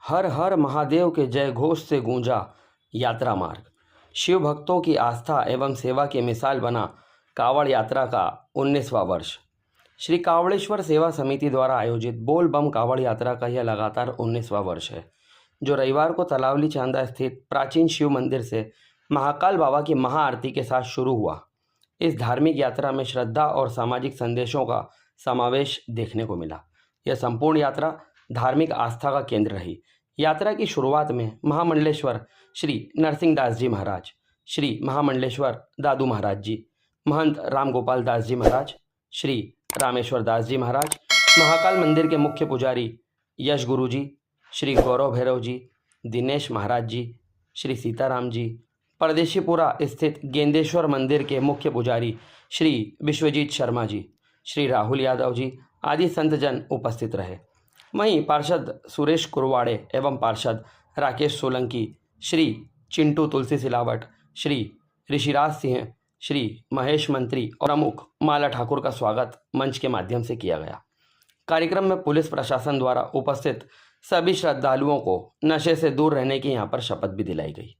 हर हर महादेव के जय घोष से गूंजा यात्रा मार्ग। शिव भक्तों की आस्था एवं सेवा की मिसाल बना कावड़ यात्रा का 19वां वर्ष। श्री कावड़ेश्वर सेवा समिति द्वारा आयोजित बोल बम कावड़ यात्रा का यह लगातार 19वां वर्ष है, जो रविवार को तलावली चांदा स्थित प्राचीन शिव मंदिर से महाकाल बाबा की महाआरती के साथ शुरू हुआ। इस धार्मिक यात्रा में श्रद्धा और सामाजिक संदेशों का समावेश देखने को मिला। यह संपूर्ण यात्रा धार्मिक आस्था का केंद्र रही। यात्रा की शुरुआत में महामंडलेश्वर श्री नरसिंह दास जी महाराज, श्री महामंडलेश्वर दादू महाराज जी, महंत राम गोपाल दास जी महाराज, श्री रामेश्वर दास जी महाराज, महाकाल मंदिर के मुख्य पुजारी यश गुरु जी, श्री गौरव भैरव जी, दिनेश महाराज जी, श्री सीताराम जी, परदेशीपुरा स्थित गेंदेश्वर मंदिर के मुख्य पुजारी श्री विश्वजीत शर्मा जी, श्री राहुल यादव जी आदि संतजन उपस्थित रहे। वहीं पार्षद सुरेश कुरवाड़े एवं पार्षद राकेश सोलंकी, श्री चिंटू तुलसी सिलावट, श्री ऋषिराज सिंह, श्री महेश मंत्री और प्रमुख माला ठाकुर का स्वागत मंच के माध्यम से किया गया। कार्यक्रम में पुलिस प्रशासन द्वारा उपस्थित सभी श्रद्धालुओं को नशे से दूर रहने की यहां पर शपथ भी दिलाई गई।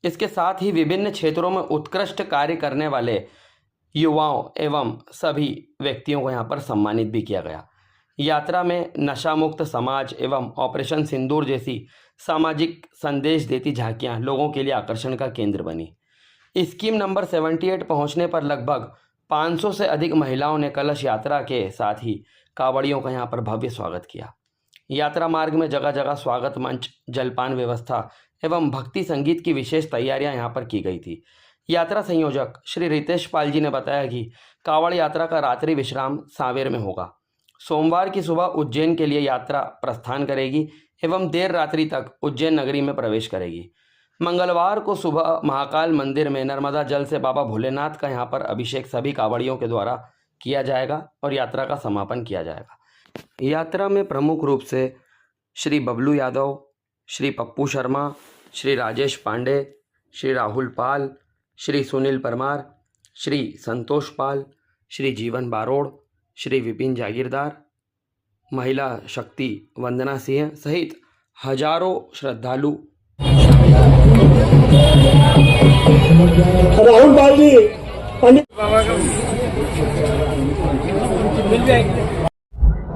इसके साथ ही विभिन्न क्षेत्रों में उत्कृष्ट कार्य करने वाले युवाओं एवं सभी व्यक्तियों को यहां पर सम्मानित भी किया गया। यात्रा में नशा मुक्त समाज एवं ऑपरेशन सिंदूर जैसी सामाजिक संदेश देती झांकियां लोगों के लिए आकर्षण का केंद्र बनी। स्कीम नंबर 78 पहुंचने पर लगभग 500 से अधिक महिलाओं ने कलश यात्रा के साथ ही कावड़ियों का यहां पर भव्य स्वागत किया। यात्रा मार्ग में जगह जगह स्वागत मंच, जलपान व्यवस्था एवं भक्ति संगीत की विशेष तैयारियां यहां पर की गई थी। यात्रा संयोजक श्री रितेश पाल जी ने बताया कि कावड़ यात्रा का रात्रि विश्राम सांवेर में होगा। सोमवार की सुबह उज्जैन के लिए यात्रा प्रस्थान करेगी एवं देर रात्रि तक उज्जैन नगरी में प्रवेश करेगी। मंगलवार को सुबह महाकाल मंदिर में नर्मदा जल से बाबा भोलेनाथ का यहाँ पर अभिषेक सभी कावड़ियों के द्वारा किया जाएगा और यात्रा का समापन किया जाएगा। यात्रा में प्रमुख रूप से श्री बबलू यादव, श्री पप्पू शर्मा, श्री राजेश पांडे, श्री राहुल पाल, श्री सुनील परमार, श्री संतोष पाल, श्री जीवन बारोड़, श्री विपिन जागीरदार, महिला शक्ति वंदना सिंह सहित हजारों श्रद्धालु राहुल पाल जी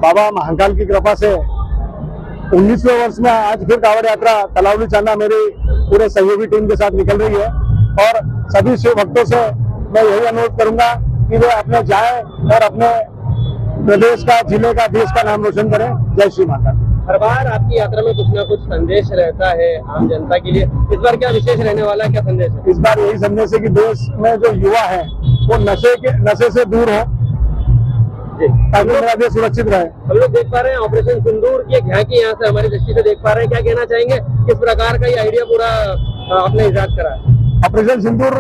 बाबा महाकाल की कृपा से 19वें वर्ष में आज फिर कावड़ यात्रा तलावली चांदा मेरी पूरे सहयोगी टीम के साथ निकल रही है और सभी शिव भक्तों से मैं यही अनुरोध करूंगा कि वे अपने जाएं और अपने प्रदेश का, जिले का, देश का नाम रोशन करें। जय श्री माता। हर बार आपकी यात्रा में कुछ ना कुछ संदेश रहता है आम जनता के लिए, इस बार क्या विशेष रहने वाला है, क्या संदेश है? इस बार यही संदेश है कि देश में जो युवा है वो नशे से दूर हो ताकि मेरा देश सुरक्षित रहे। हम लोग देख पा रहे हैं ऑपरेशन सिंदूर की एक झांकी यहाँ से हमारी दृष्टि से देख पा रहे हैं, क्या कहना चाहेंगे? किस प्रकार का ये आइडिया पूरा आपने इजाद करा है? ऑपरेशन सिंदूर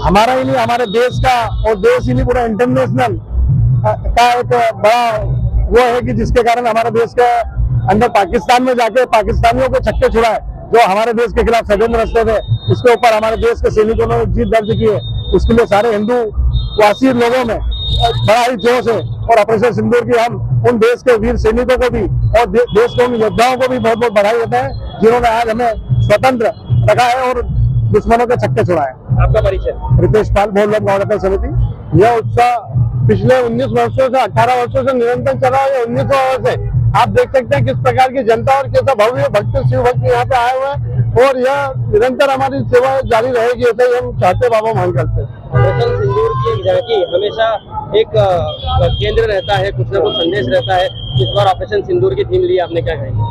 हमारा ही नहीं, हमारे देश का और देश ही नहीं पूरा इंटरनेशनल का एक बड़ा वो है कि जिसके कारण हमारे देश के अंदर पाकिस्तान में जाके पाकिस्तानियों को छक्के छुड़ाए जो हमारे देश के खिलाफ षड्यंत्र रचते थे, उसके ऊपर हमारे देश के सैनिकों ने जीत दर्ज की है। उसके लिए सारे हिंदू वासी लोगों में बड़ा ही जोश है और ऑपरेशन सिंदूर की हम उन देश के वीर सैनिकों को भी और देश के उन योद्धाओं को भी बहुत बहुत बधाई देते हैं जिन्होंने आज हमें स्वतंत्र रखा है और दुश्मनों के छक्के छुड़ाए। आपका परिचय? रितेश पाल, बोल रहा हूँ समिति। यह उत्साह पिछले 19 वर्षों से 18 वर्षों से निरंतर चला है। 19वां वर्ष है। आप देख सकते हैं किस प्रकार की जनता और कैसा भव्य भक्त शिव भक्त यहाँ पे आए हुए हैं और यह निरंतर हमारी सेवा जारी रहेगी, ऐसे ही हम चाहते बाबा महाकाल से। ऑपरेशन सिंदूर की एक झांकी हमेशा एक केंद्र रहता है, कुछ ना कुछ संदेश रहता है। इस बार ऑपरेशन सिंदूर की थीम ली, आपने क्या कहेंगे?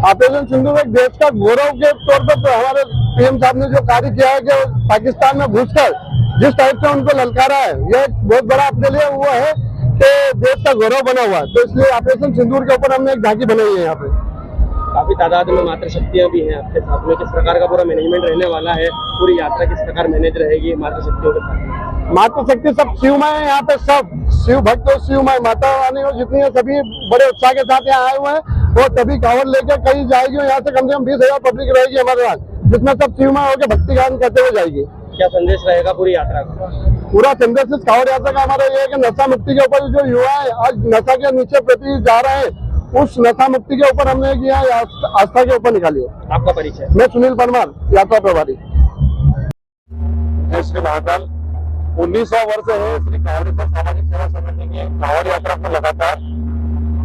ऑपरेशन सिंदूर एक देश का गौरव के तौर पर हमारे पीएम साहब ने जो कार्य किया है कि पाकिस्तान में घुसकर जिस टाइप से उनको ललकारा है, यह बहुत बड़ा अपने लिए वो है कि देश का गौरव बना हुआ है। तो इसलिए ऑपरेशन सिंदूर के ऊपर हमने एक झांकी बनाई है। यहाँ पे काफी तादाद में मातृशक्तियां भी हैं आपके साथ में, किस प्रकार का पूरा मैनेजमेंट रहने वाला है? पूरी यात्रा किस प्रकार मैनेज रहेगी मातृशक्तियों के साथ? मातृशक्ति सब शिवमय है यहाँ पे, सब शिव भक्त और शिवमय माता रानी और जितनी है सभी बड़े उत्साह के साथ यहाँ आए हुए हैं और तभी कांवड़ लेकर कहीं जाएगी और यहाँ से कम 20,000 पब्लिक रहेगी हमारे साथ, जिसमें सब शिवमय होकर भक्ति गान करते हुए जाएगी। क्या संदेश रहेगा पूरी यात्रा का? पूरा संदेश कांवड़ यात्रा का हमारा ये है कि नशा मुक्ति के ऊपर जो युवा है आज नशा के नीचे प्रति जा रहे हैं उस नशा मुक्ति के ऊपर हमने किया, आस्था के ऊपर निकाली है। आपका परिचय? मैं सुनील परमार, यात्रा प्रभारी। श्री महाकाल 19वां वर्ष है श्री कावड़ेश्वर सामाजिक सेवा समिति की कांवड़ यात्रा में लगातार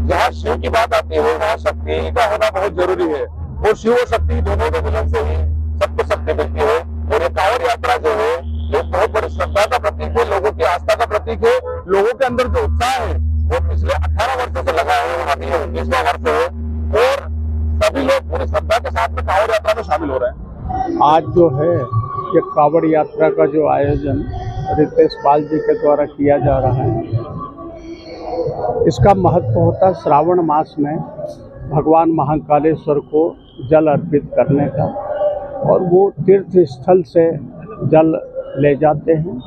जहाँ शिव की बात आती है वहाँ शक्ति का होना बहुत जरूरी है, और शिव और शक्ति दोनों के मिलन से ही सबको शक्ति मिलती है। और ये कांवड़ यात्रा जो है ये बहुत बड़ी श्रद्धा का प्रतीक है, लोगों की आस्था का प्रतीक है। लोगों के अंदर जो उत्साह है वो पिछले 18 वर्षों से लगा है, और अभी 19वां वर्ष है, और सभी लोग पूरी श्रद्धा के साथ में कांवड़ यात्रा में शामिल हो रहे हैं। आज जो है ये कावड़ यात्रा का जो आयोजन रितेश पाल जी के द्वारा किया जा रहा है, इसका महत्व होता है श्रावण मास में भगवान महाकालेश्वर को जल अर्पित करने का, और वो तीर्थ स्थल से जल ले जाते हैं,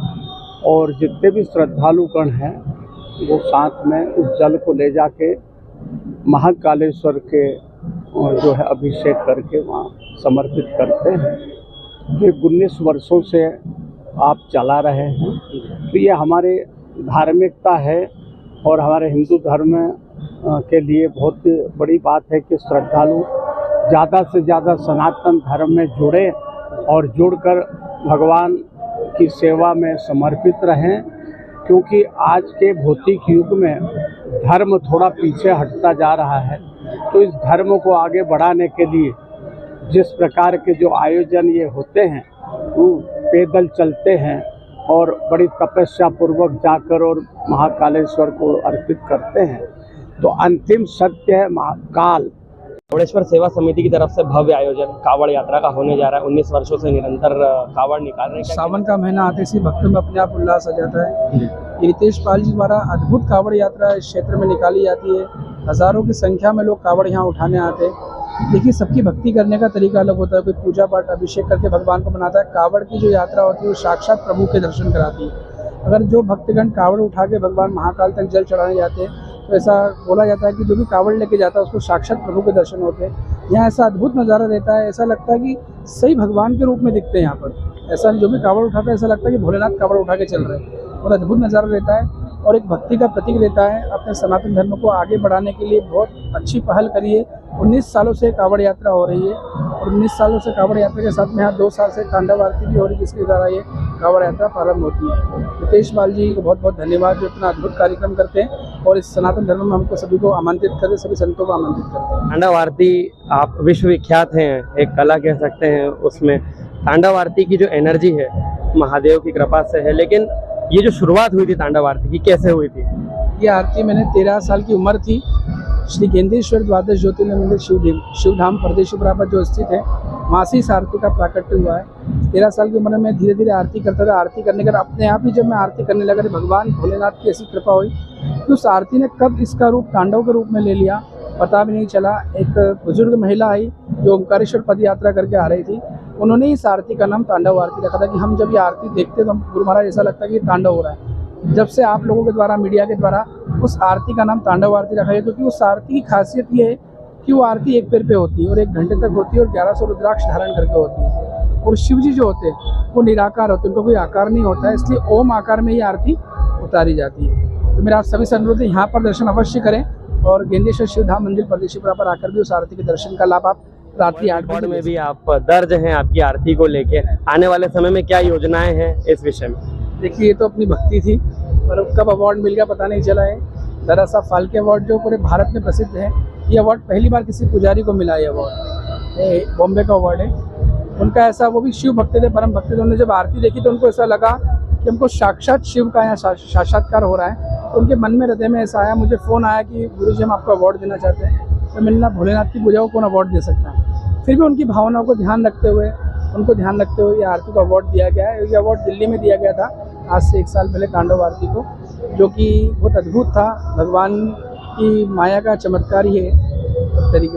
और जितने भी श्रद्धालुगण हैं वो साथ में उस जल को ले जाके महाकालेश्वर के जो है अभिषेक करके वहाँ समर्पित करते हैं। ये 19 वर्षों से आप चला रहे हैं, तो ये हमारे धार्मिकता है और हमारे हिंदू धर्म के लिए बहुत बड़ी बात है कि श्रद्धालु ज़्यादा से ज़्यादा सनातन धर्म में जुड़े और जुड़कर भगवान की सेवा में समर्पित रहें, क्योंकि आज के भौतिक युग में धर्म थोड़ा पीछे हटता जा रहा है। तो इस धर्म को आगे बढ़ाने के लिए जिस प्रकार के जो आयोजन ये होते हैं, वो पैदल चलते हैं और बड़ी तपस्या पूर्वक जाकर और महाकालेश्वर को अर्पित करते हैं, तो अंतिम सत्य है महाकाल। कावड़ेश्वर सेवा समिति की तरफ से भव्य आयोजन कावड़ यात्रा का होने जा रहा है। 19 वर्षों से निरंतर कावड़ निकाल रहे हैं। सावन का महीना आते ही भक्तों में अपने आप उल्लास आ जाता है। ये रितेश पाल जी द्वारा अद्भुत कावड़ यात्रा इस क्षेत्र में निकाली जाती है। हजारों की संख्या में लोग कावड़ यहाँ उठाने आते हैं। देखिए, सबकी भक्ति करने का तरीका अलग होता है। कोई पूजा पाठ अभिषेक करके भगवान को मनाता है। कावड़ की जो यात्रा होती है वो साक्षात प्रभु के दर्शन कराती है। अगर जो भक्तगण कावड़ उठा के भगवान महाकाल तक जल चढ़ाने जाते हैं, तो ऐसा बोला जाता है कि जो भी कावड़ लेके जाता है उसको साक्षात प्रभु के दर्शन होते हैं। यहाँ ऐसा अद्भुत नज़ारा रहता है, ऐसा लगता है कि सही भगवान के रूप में दिखते हैं यहाँ पर। ऐसा जो भी कावड़ उठाता है ऐसा लगता है कि भोलेनाथ कावड़ उठा के चल रहे हैं। और अद्भुत नज़ारा रहता है और एक भक्ति का प्रतीक रहता है। अपने सनातन धर्म को आगे बढ़ाने के लिए बहुत अच्छी पहल करी है। 19 सालों से कावड़ यात्रा हो रही है, और 19 सालों से कावड़ यात्रा के साथ में यहाँ 2 साल से तांडव आरती भी हो रही है, जिसके द्वारा ये कावड़ यात्रा प्रारंभ होती है। रितेश पाल जी को बहुत बहुत धन्यवाद जो इतना अद्भुत कार्यक्रम करते हैं और इस सनातन धर्म में हमको सभी को आमंत्रित करते, सभी संतों को आमंत्रित करते हैं। तांडव आरती आप विश्वविख्यात हैं, एक कला कह सकते हैं। उसमें तांडव आरती की जो एनर्जी है महादेव की कृपा से है, लेकिन ये जो शुरुआत हुई थी तांडव आरती की, कैसे हुई थी? ये आरती मैंने 13 साल की उम्र थी। श्री गेंदेश्वर द्वादश ज्योतिर्लिंग मंदिर शिवधाम परदेशीपुरा पर जो स्थित है, वहाँ से इस आरती का प्राकट्य हुआ है। 13 साल की उम्र में धीरे धीरे आरती करता था। आरती करने का अपने आप ही जब मैं आरती करने लगा तो भगवान भोलेनाथ की ऐसी कृपा हुई कि उस आरती ने कब इसका रूप तांडव के रूप में ले लिया पता भी नहीं चला। एक बुजुर्ग महिला आई जो ओंकारेश्वर पद यात्रा करके आ रही थी, उन्होंने इस आरती का नाम तांडव आरती रखा था कि हम जब ये आरती देखते तो हम गुरु महाराज ऐसा लगता है कि तांडव हो रहा है। जब से आप लोगों के द्वारा, मीडिया के द्वारा उस आरती का नाम तांडव आरती रखा है, क्योंकि उस आरती की खासियत ये है कि वो आरती एक पैर पे होती है और 1 घंटे तक होती है और 1100 रुद्राक्ष धारण करके होती है। और शिव जी जो होते हैं वो निराकार होते हैं, उनको कोई आकार नहीं होता है, इसलिए ओम आकार में ये आरती उतारी जाती है। तो मेरा आप सभी से अनुरोध है यहाँ पर दर्शन अवश्य करें और गेंदेश्वर शिवधाम मंदिर परदेशीपुरा पर आकर भी उस आरती के दर्शन का लाभ आप रात्रि 8 बजे में भी आप दर्ज हैं आपकी आरती को लेके। आने वाले समय में क्या योजनाएं हैं इस विषय में? देखिए, ये तो अपनी भक्ति थी, पर कब अवार्ड मिल गया पता नहीं चला है। दरअसल फाल्के अवार्ड जो पूरे भारत में प्रसिद्ध है, ये अवार्ड पहली बार किसी पुजारी को मिला। ये अवार्ड बॉम्बे का अवार्ड है उनका। ऐसा वो भी शिव भक्त थे, परम भक्त थे। उन्होंने जब आरती देखी तो उनको ऐसा लगा कि हमको साक्षात शिव का यहाँ साक्षात्कार हो रहा है। तो उनके मन में, हृदय में ऐसा आया, मुझे फ़ोन आया कि गुरुजी हम आपको अवार्ड देना चाहते हैं। तो मैंने ना, भोलेनाथ की पूजा को कौन अवार्ड दे सकता है। फिर भी उनकी भावनाओं को ध्यान रखते हुए, ये आरती को अवार्ड दिया गया है। ये अवार्ड दिल्ली में दिया गया था आज से 1 साल पहले तांडव आरती को, जो कि बहुत अद्भुत था। भगवान की माया का चमत्कार ही है एक तरीके से।